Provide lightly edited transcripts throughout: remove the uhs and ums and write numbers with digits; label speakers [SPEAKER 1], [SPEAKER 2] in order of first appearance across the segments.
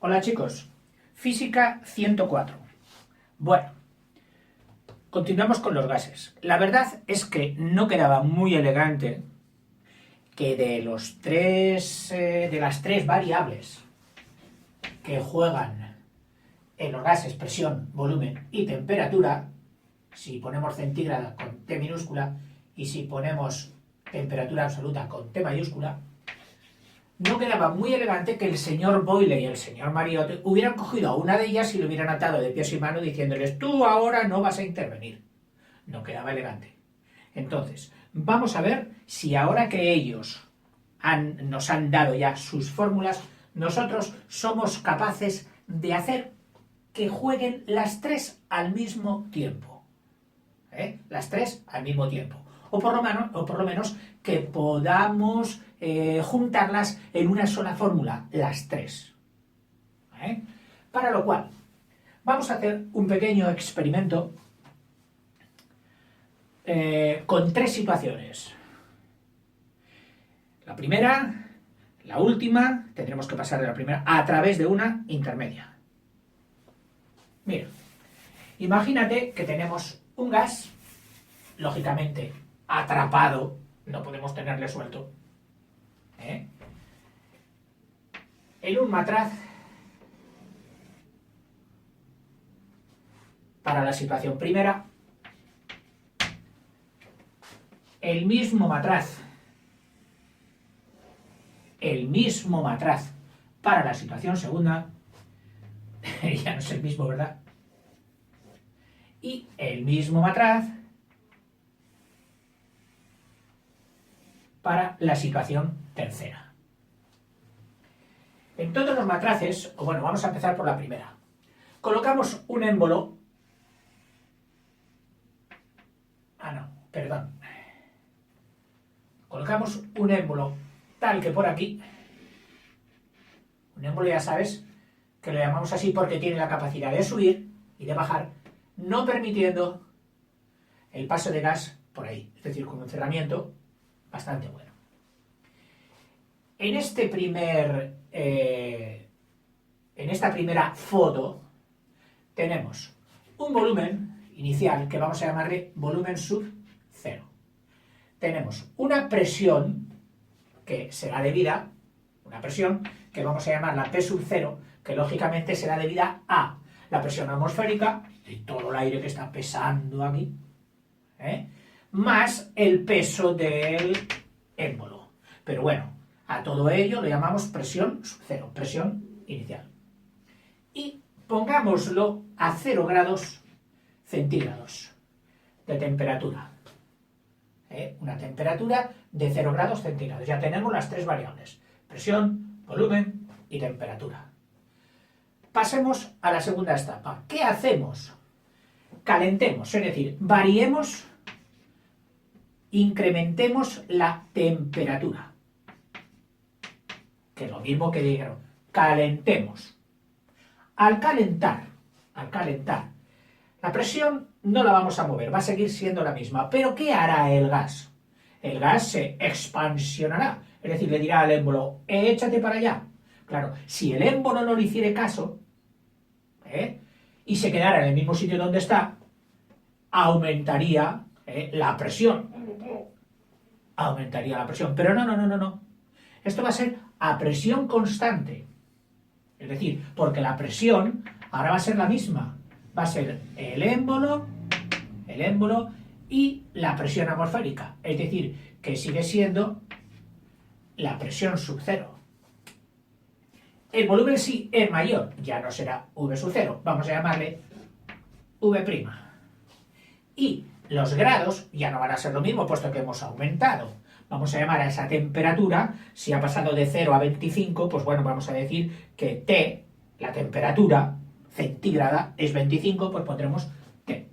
[SPEAKER 1] Hola chicos, Física 104. Bueno, continuamos con los gases. La verdad es que no quedaba muy elegante que de las tres variables que juegan en los gases, presión, volumen y temperatura, si ponemos centígrada con T minúscula y si ponemos temperatura absoluta con T mayúscula, no quedaba muy elegante que el señor Boyle y el señor Mariotte hubieran cogido a una de ellas y lo hubieran atado de pies y manos diciéndoles tú ahora no vas a intervenir. No quedaba elegante. Entonces, vamos a ver si ahora que ellos nos han dado ya sus fórmulas, nosotros somos capaces de hacer que jueguen las tres al mismo tiempo. Las tres al mismo tiempo. O por lo menos que podamos juntarlas en una sola fórmula, las tres. Para lo cual, vamos a hacer un pequeño experimento con tres situaciones. La primera, la última, tendremos que pasar de la primera a través de una intermedia. Mira, imagínate que tenemos un gas, lógicamente atrapado, no podemos tenerle suelto, en un matraz para la situación primera, el mismo matraz para la situación segunda, ya no es el mismo, ¿verdad? Y el mismo matraz para la situación tercera. En todos los matraces, o bueno, vamos a empezar por la primera. Colocamos un émbolo. Colocamos un émbolo tal que por aquí. Un émbolo, ya sabes, que lo llamamos así porque tiene la capacidad de subir y de bajar, no permitiendo el paso de gas por ahí, es decir, con un cerramiento bastante bueno. En esta primera foto tenemos un volumen inicial que vamos a llamarle volumen sub 0. Tenemos una presión que será debida, una presión que vamos a llamar la P sub 0, que lógicamente será debida a la presión atmosférica de todo el aire que está pesando aquí, más el peso del émbolo. Pero bueno, a todo ello lo llamamos presión sub 0, presión inicial. Y pongámoslo a 0 grados centígrados de temperatura. Una temperatura de 0 grados centígrados. Ya tenemos las tres variables: presión, volumen y temperatura. Pasemos a la segunda etapa. ¿Qué hacemos? Calentemos, es decir, variemos, incrementemos la temperatura. Que es lo mismo que dijeron, calentemos. Al calentar, la presión no la vamos a mover, va a seguir siendo la misma. ¿Pero qué hará el gas? El gas se expansionará, es decir, le dirá al émbolo, échate para allá. Claro, si el émbolo no le hiciera caso, y se quedara en el mismo sitio donde está, aumentaría la presión. Aumentaría la presión, pero no. Esto va a ser a presión constante. Es decir, porque la presión ahora va a ser la misma. Va a ser el émbolo y la presión atmosférica. Es decir, que sigue siendo la presión sub 0. El volumen sí es mayor, ya no será V sub 0, vamos a llamarle V'. Y los grados ya no van a ser lo mismo, puesto que hemos aumentado. Vamos a llamar a esa temperatura, si ha pasado de 0 a 25, pues bueno, vamos a decir que T, la temperatura centígrada, es 25, pues pondremos T.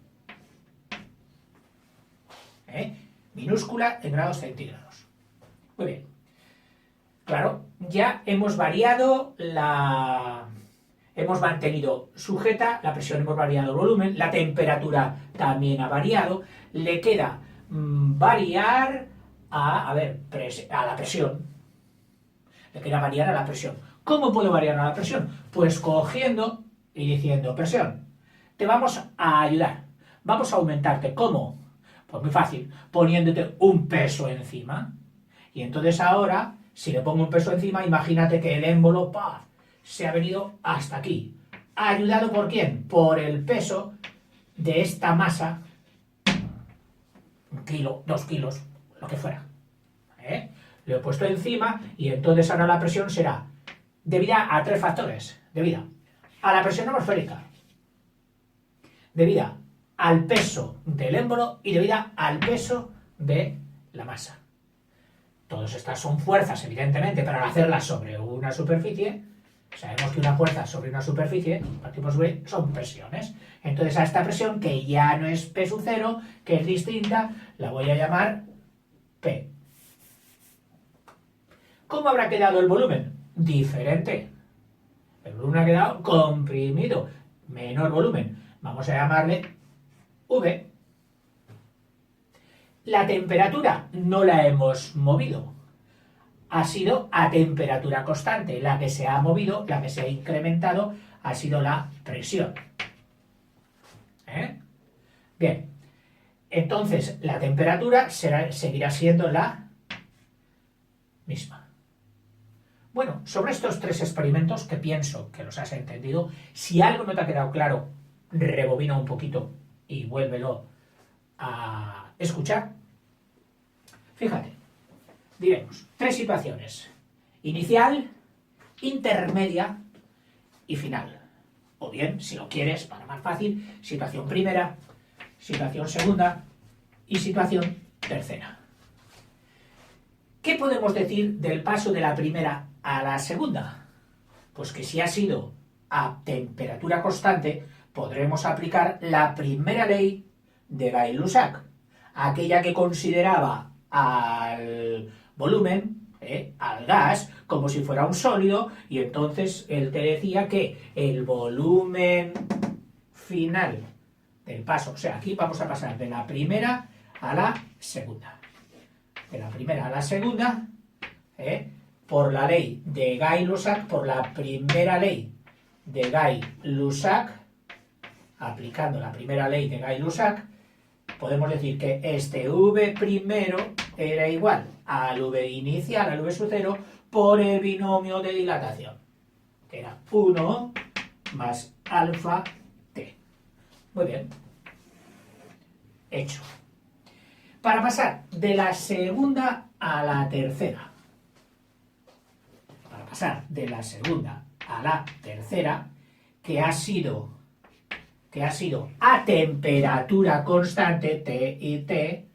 [SPEAKER 1] Minúscula en grados centígrados. Muy bien. Claro, ya hemos variado hemos mantenido sujeta la presión, hemos variado el volumen, la temperatura también ha variado, le queda variar a la presión. Le queda variar a la presión. ¿Cómo puedo variar la presión? Pues cogiendo y diciendo, presión, te vamos a ayudar, vamos a aumentarte. ¿Cómo? Pues muy fácil, poniéndote un peso encima. Y entonces ahora, si le pongo un peso encima, imagínate que el émbolo ¡paf!, se ha venido hasta aquí. ¿Ayudado por quién? Por el peso de esta masa, 1 kilo, 2 kilos, lo que fuera. Lo he puesto encima y entonces ahora la presión será debida a 3 factores. Debida a la presión atmosférica, debida al peso del émbolo y debida al peso de la masa. Todas estas son fuerzas, evidentemente, pero al hacerlas sobre una superficie, sabemos que una fuerza sobre una superficie, partimos de, son presiones. Entonces a esta presión, que ya no es P sub 0, que es distinta, la voy a llamar P. ¿Cómo habrá quedado el volumen? Diferente. El volumen ha quedado comprimido, menor volumen. Vamos a llamarle V. La temperatura no la hemos movido. Ha sido a temperatura constante. La que se ha movido, la que se ha incrementado, ha sido la presión. Bien. Entonces, la temperatura seguirá siendo la misma. Bueno, sobre estos 3 experimentos, que pienso que los has entendido, si algo no te ha quedado claro, rebobina un poquito y vuélvelo a escuchar. Fíjate, diremos 3 situaciones: inicial, intermedia y final. O bien, si lo quieres, para más fácil, situación primera, situación segunda y situación tercera. ¿Qué podemos decir del paso de la primera a la segunda? Pues que si ha sido a temperatura constante, podremos aplicar la primera ley de Gay-Lussac, aquella que consideraba al volumen, al gas, como si fuera un sólido, y entonces él te decía que el volumen final del paso, o sea, aquí vamos a pasar de la primera a la segunda. De la primera a la segunda, por la ley de Gay-Lussac, por la primera ley de Gay-Lussac, aplicando la primera ley de Gay-Lussac, podemos decir que este V primero era igual al V inicial, al V sub 0, por el binomio de dilatación, que era 1 más alfa T. Muy bien. Hecho. Para pasar de la segunda a la tercera, que ha sido a temperatura constante, T y T,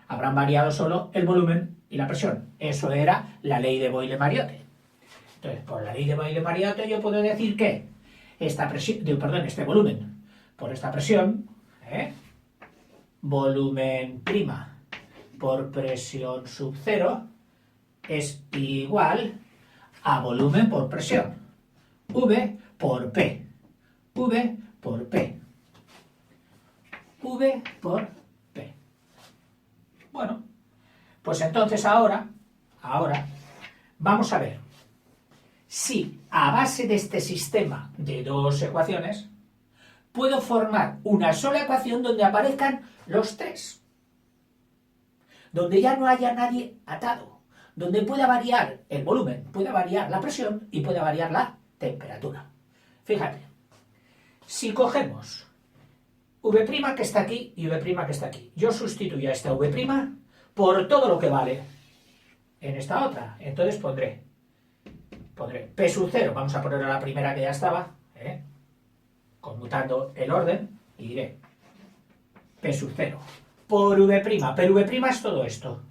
[SPEAKER 1] habrán variado solo el volumen y la presión. Eso era la ley de Boyle-Mariotte. Entonces, por la ley de Boyle-Mariotte yo puedo decir que este volumen por esta presión, volumen prima por presión sub 0, es igual a volumen por presión, V por P, V por P, V por P. Bueno, pues entonces ahora vamos a ver si a base de este sistema de 2 ecuaciones puedo formar una sola ecuación donde aparezcan los 3, donde ya no haya nadie atado, donde pueda variar el volumen, pueda variar la presión y pueda variar la temperatura. Fíjate, si cogemos V' que está aquí y V' que está aquí, yo sustituyo a esta V' por todo lo que vale en esta otra. Entonces pondré P sub 0, vamos a poner a la primera que ya estaba, conmutando el orden, y diré P sub 0 por V', pero V' es todo esto.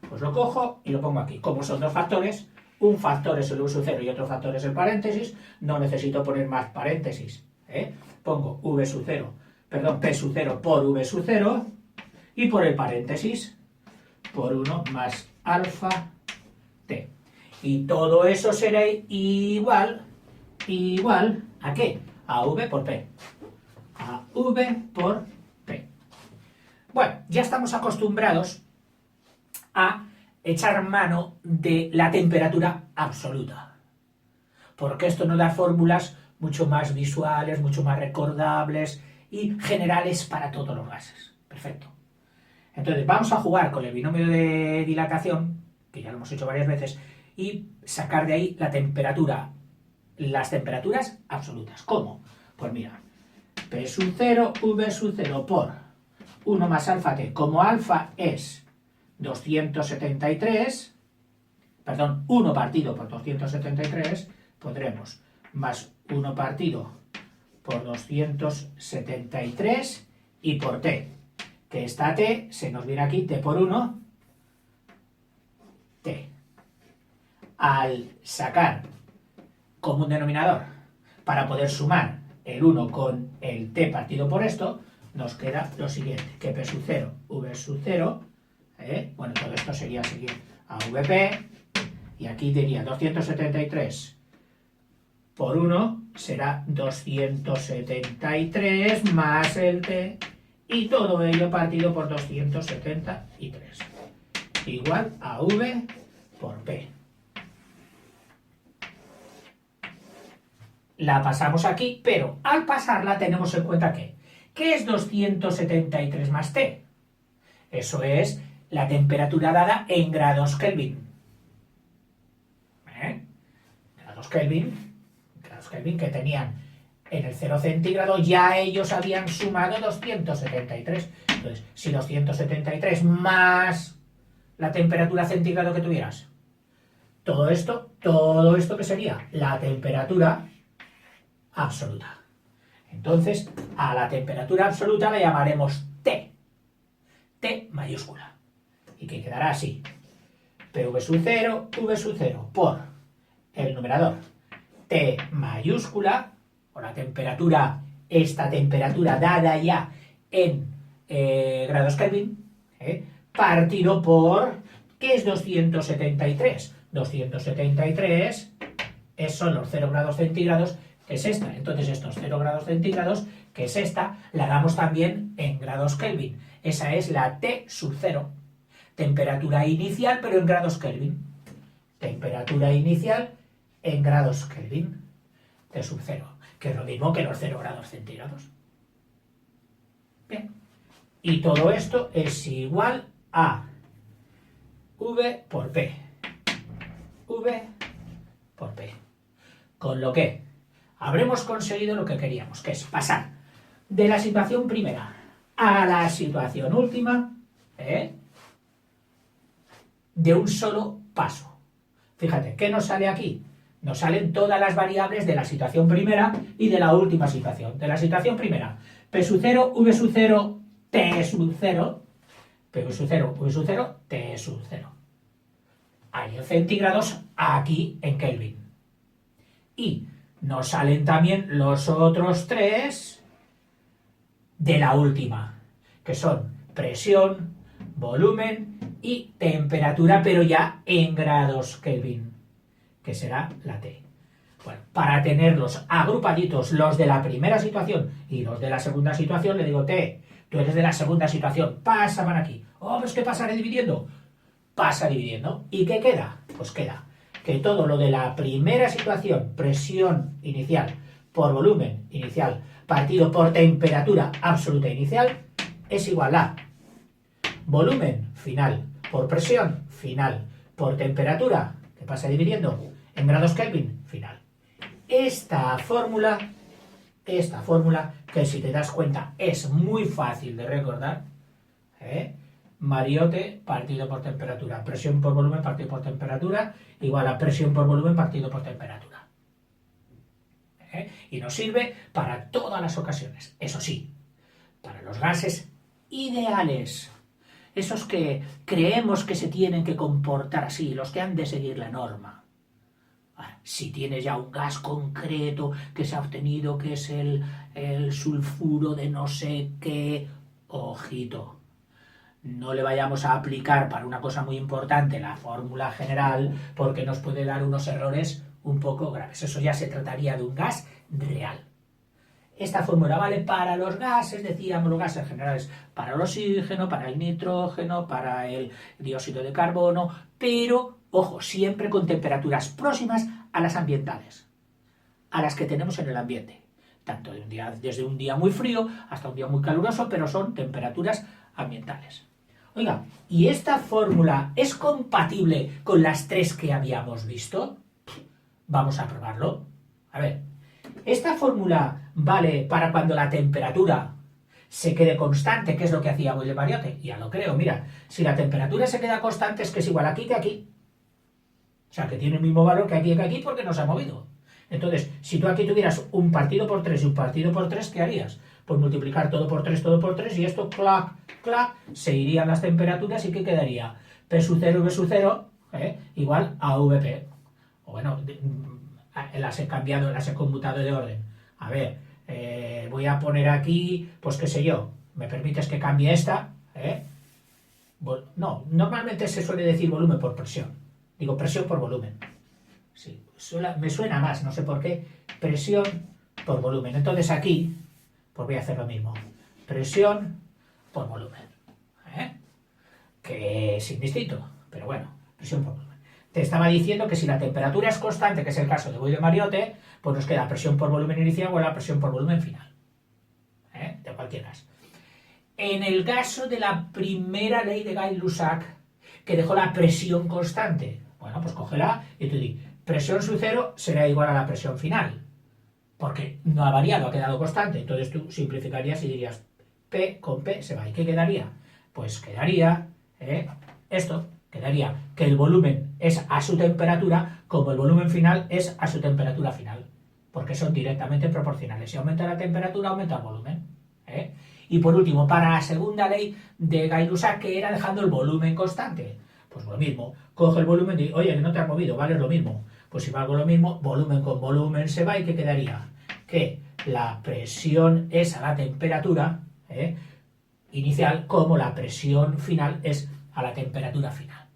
[SPEAKER 1] Pues lo cojo y lo pongo aquí. Como son 2 factores, un factor es el V sub 0 y otro factor es el paréntesis, no necesito poner más paréntesis. Pongo P sub 0 por V sub 0 y por el paréntesis por 1 más alfa T. Y todo eso será igual ¿a qué? A V por P. A V por P. Bueno, ya estamos acostumbrados a echar mano de la temperatura absoluta. porque esto nos da fórmulas mucho más visuales, mucho más recordables y generales para todos los gases. Perfecto. Entonces vamos a jugar con el binomio de dilatación, que ya lo hemos hecho varias veces, y sacar de ahí la temperatura, las temperaturas absolutas. ¿Cómo? Pues mira, P sub 0, V sub 0 por 1 más alfa T. Como alfa es 273, perdón, 1 partido por 273, pondremos más 1 partido por 273 y por T, que esta T se nos viene aquí, T por 1, T. Al sacar como un denominador para poder sumar el 1 con el T partido por esto, nos queda lo siguiente, que P sub 0, V sub 0, bueno, todo esto sería seguir a VP, y aquí diría 273 por 1 será 273 más el T, y todo ello partido por 273, igual a V por P. La pasamos aquí, pero al pasarla tenemos en cuenta que ¿qué es 273 más T? Eso es la temperatura dada en grados Kelvin. Grados Kelvin que tenían en el 0 centígrado, ya ellos habían sumado 273. Entonces, si 273 más la temperatura centígrado que tuvieras, todo esto que sería la temperatura absoluta. Entonces, a la temperatura absoluta la llamaremos T. T mayúscula. Y que quedará así. PV sub 0, V sub 0 por el numerador T mayúscula, o la temperatura, esta temperatura dada ya en grados Kelvin, partido por, ¿qué es 273? 273 son los 0 grados centígrados, que es esta. Entonces estos 0 grados centígrados, que es esta, la damos también en grados Kelvin. Esa es la T sub 0. Temperatura inicial, pero en grados Kelvin. Temperatura inicial en grados Kelvin. T sub 0, que es lo mismo que los 0 grados centígrados. Bien. Y todo esto es igual a V por P. V por P. Con lo que habremos conseguido lo que queríamos, que es pasar de la situación primera a la situación última, de un solo paso. Fíjate, ¿qué nos sale aquí? Nos salen todas las variables de la situación primera y de la última situación. De la situación primera, P sub 0, V sub 0, T sub 0, P sub 0, V sub 0, T sub 0. Ahí en centígrados, aquí en Kelvin. Y nos salen también los otros tres de la última, que son presión, volumen y temperatura, pero ya en grados Kelvin, que será la T. Bueno, para tenerlos agrupaditos, los de la primera situación y los de la segunda situación, le digo, T, tú eres de la segunda situación, pasa para aquí. Oh, pues ¿qué pasaré dividiendo? Pasa dividiendo. ¿Y qué queda? Pues queda que todo lo de la primera situación, presión inicial por volumen inicial, partido por temperatura absoluta inicial, es igual a volumen final por presión final por temperatura, que pasa dividiendo, en grados Kelvin final. Esta fórmula, que si te das cuenta es muy fácil de recordar, Mariotte partido por temperatura, presión por volumen partido por temperatura, igual a presión por volumen partido por temperatura. Y nos sirve para todas las ocasiones. Eso sí, para los gases ideales, esos que creemos que se tienen que comportar así, los que han de seguir la norma. Si tienes ya un gas concreto que se ha obtenido, que es el sulfuro de no sé qué, ojito. No le vayamos a aplicar para una cosa muy importante la fórmula general, porque nos puede dar unos errores un poco graves. Eso ya se trataría de un gas real. Esta fórmula vale para los gases, decíamos, los gases generales, para el oxígeno, para el nitrógeno, para el dióxido de carbono, pero, ojo, siempre con temperaturas próximas a las ambientales. a las que tenemos en el ambiente, tanto desde un día muy frío hasta un día muy caluroso, pero son temperaturas ambientales. Oiga, ¿y esta fórmula es compatible con las tres que habíamos visto? Vamos a probarlo. A ver, esta fórmula vale para cuando la temperatura se quede constante, que es lo que hacía Boyle-Mariotte. Ya lo creo, mira, si la temperatura se queda constante es que es igual aquí que aquí. O sea, que tiene el mismo valor que aquí porque no se ha movido. Entonces, si tú aquí tuvieras un partido por 3 y un partido por 3, ¿qué harías? Pues multiplicar todo por 3 y esto, clac, clac, se irían las temperaturas y ¿qué quedaría? P sub 0 V sub 0 igual a VP. O bueno, las he cambiado, las he conmutado de orden. A ver, voy a poner aquí, pues qué sé yo, ¿me permites que cambie esta? No, normalmente se suele decir volumen por presión. Digo presión por volumen. Sí, me suena más, no sé por qué, presión por volumen. Entonces aquí, pues voy a hacer lo mismo. Presión por volumen. Que es indistinto, pero bueno, presión por volumen. Te estaba diciendo que si la temperatura es constante, que es el caso de Boyle-Mariotte, pues nos queda presión por volumen inicial o la presión por volumen final. De cualquier caso. En el caso de la primera ley de Gay-Lussac, que dejó la presión constante, bueno, pues cógela y tú di, presión sub 0 será igual a la presión final, porque no ha variado, ha quedado constante. Entonces tú simplificarías y dirías, P con P se va. ¿Y qué quedaría? Pues quedaría esto, quedaría que el volumen es a su temperatura, como el volumen final es a su temperatura final, porque son directamente proporcionales. Si aumenta la temperatura, aumenta el volumen. Y por último, para la segunda ley de Gay-Lussac, que era dejando el volumen constante, pues lo mismo, coge el volumen y dice, oye, que no te has movido, vale lo mismo. Pues si valgo lo mismo, volumen con volumen se va, ¿y qué quedaría? Que la presión es a la temperatura inicial, como la presión final es a la temperatura final.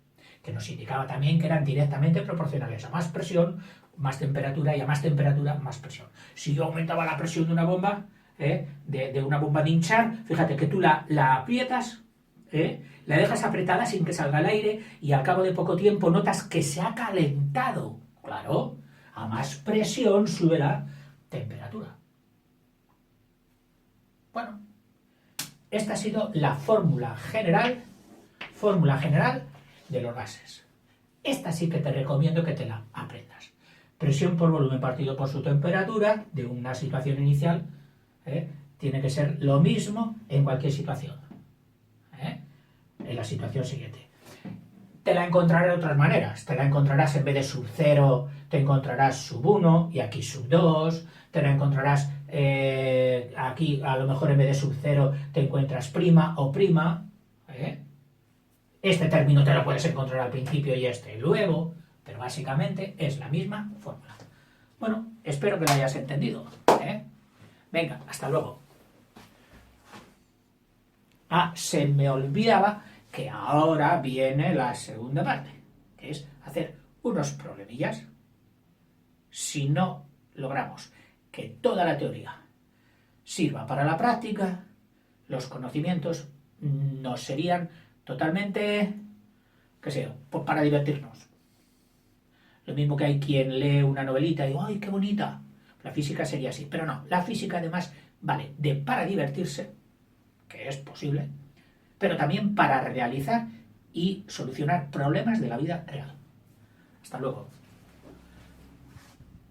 [SPEAKER 1] Que nos indicaba también que eran directamente proporcionales. A más presión, más temperatura, y a más temperatura, más presión. Si yo aumentaba la presión de una bomba, de una bomba de hinchar, fíjate que tú la aprietas, la dejas apretada sin que salga el aire y al cabo de poco tiempo notas que se ha calentado. Claro, a más presión sube la temperatura. Bueno, esta ha sido la fórmula general de los gases. Esta sí que te recomiendo que te la aprendas. Presión por volumen partido por su temperatura de una situación inicial tiene que ser lo mismo en cualquier situación. En la situación siguiente. Te la encontrarás de otras maneras. Te la encontrarás en vez de sub 0, te encontrarás sub 1 y aquí sub 2. Te la encontrarás aquí, a lo mejor en vez de sub 0 te encuentras prima o prima. Este término te lo puedes encontrar al principio y este luego, pero básicamente es la misma fórmula. Bueno, espero que lo hayas entendido. Venga, hasta luego. Se me olvidaba que ahora viene la segunda parte, que es hacer unos problemillas. Si no logramos que toda la teoría sirva para la práctica, los conocimientos nos serían totalmente, qué sé yo, pues para divertirnos. Lo mismo que hay quien lee una novelita y dice, ¡ay, qué bonita! La física sería así, pero no, la física además vale para divertirse, que es posible, pero también para realizar y solucionar problemas de la vida real. Hasta luego.